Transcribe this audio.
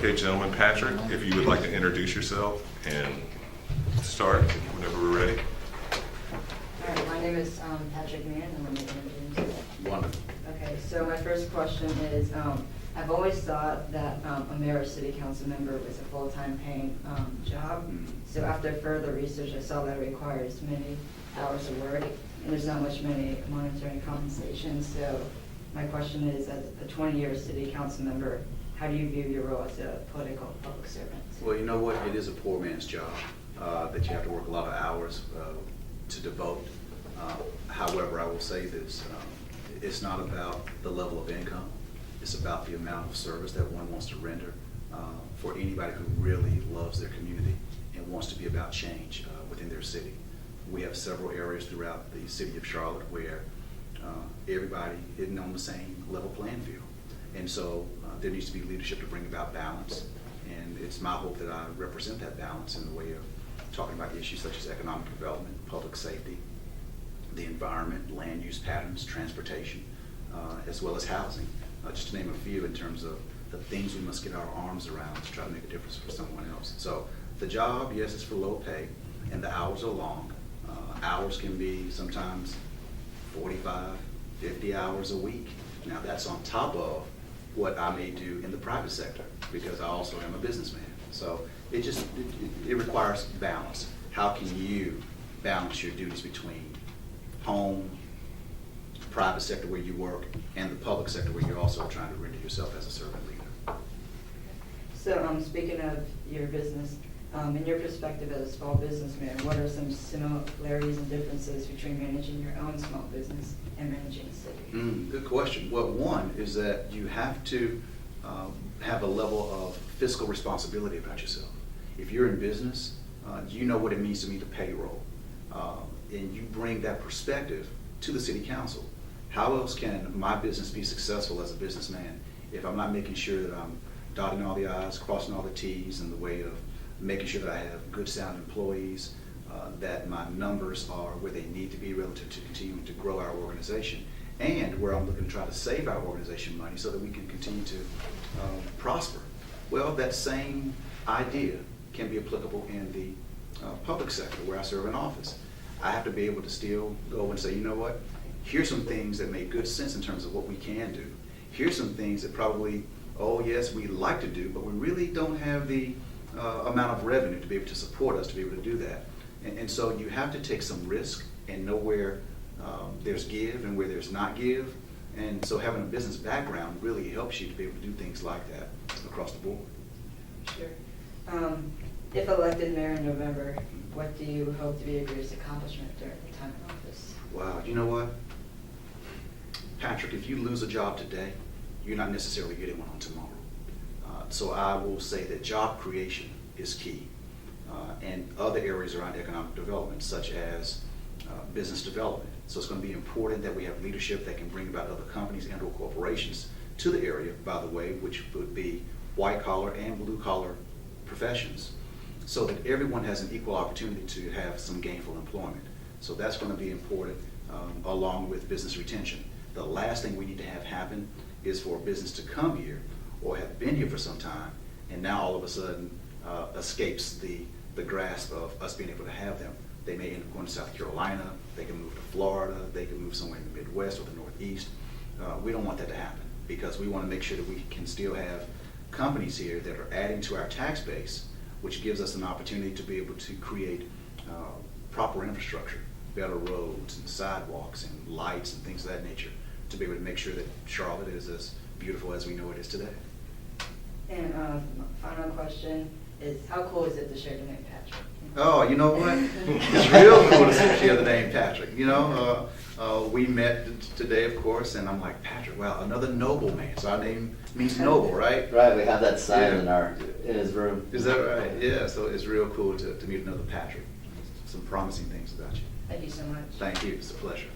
Okay, gentlemen, Patrick, if you would like to introduce yourself and start whenever we're ready. All right, my name is Patrick Meehan, and I'm the James. Wonderful. Okay, so my first question is, I've always thought that a mayor or city council member was a full-time paying job. So after further research, I saw that it requires many hours of work, and there's not much monetary compensation. So my question is, as a 20-year city council member, how do you view your role as a political public servant? Well, you know what? It is a poor man's job that you have to work a lot of hours to devote. However, I will say this, it's not about the level of income. It's about the amount of service that one wants to render for anybody who really loves their community and wants to be about change within their city. We have several areas throughout the city of Charlotte where everybody isn't on the same level playing field. And so there needs to be leadership to bring about balance. And it's my hope that I represent that balance in the way of talking about issues such as economic development, public safety, the environment, land use patterns, transportation, as well as housing. Just to name a few in terms of the things we must get our arms around to try to make a difference for someone else. So the job, yes, is for low pay, and the hours are long. Hours can be sometimes 45, 50 hours a week. Now that's on top of what I may do in the private sector, because I also am a businessman. So it requires balance. How can you balance your duties between home, private sector where you work, and the public sector where you're also trying to render yourself as a servant leader? So speaking of your business, in your perspective as a small businessman, what are some similarities and differences between managing your own small business and managing a city? Good question. Well, one is that you have to have a level of fiscal responsibility about yourself. If you're in business, you know what it means to meet a payroll, and you bring that perspective to the city council. How else can my business be successful as a businessman if I'm not making sure that I'm dotting all the I's, crossing all the T's in the way of making sure that I have good sound employees, that my numbers are where they need to be relative to continuing to grow our organization, and where I'm looking to try to save our organization money so that we can continue to prosper. Well, that same idea can be applicable in the public sector where I serve in office. I have to be able to still go and say, you know what, here's some things that make good sense in terms of what we can do. Here's some things that probably, oh yes, we like to do, but we really don't have the amount of revenue to be able to support us to be able to do that. And so you have to take some risk and know where there's give and where there's not give. And so having a business background really helps you to be able to do things like that across the board. Sure. If elected mayor in November, what do you hope to be your greatest accomplishment during your time in office? Wow, you know what? Patrick, if you lose a job today, you're not necessarily getting one on tomorrow. So I will say that job creation is key. And other areas around economic development, such as business development. So it's going to be important that we have leadership that can bring about other companies and or corporations to the area, by the way, which would be white collar and blue collar professions, so that everyone has an equal opportunity to have some gainful employment. So that's going to be important, along with business retention. The last thing we need to have happen is for a business to come here or have been here for some time and now all of a sudden escapes the grasp of us being able to have them. They may end up going to South Carolina, they can move to Florida, they can move somewhere in the Midwest or the Northeast. We don't want that to happen, because we want to make sure that we can still have companies here that are adding to our tax base, which gives us an opportunity to be able to create proper infrastructure, better roads and sidewalks and lights and things of that nature, to be able to make sure that Charlotte is as beautiful as we know it is today. And final question is, how cool is it to share the name Patrick? Oh, you know what? It's real cool to share the name Patrick. You know, we met today, of course, and I'm like, Patrick, wow, another noble man. So our name means noble, right? Right, we have that sign Yeah. in his room. Is that right? Yeah, so it's real cool to meet another Patrick. Some promising things about you. Thank you so much. Thank you. It's a pleasure.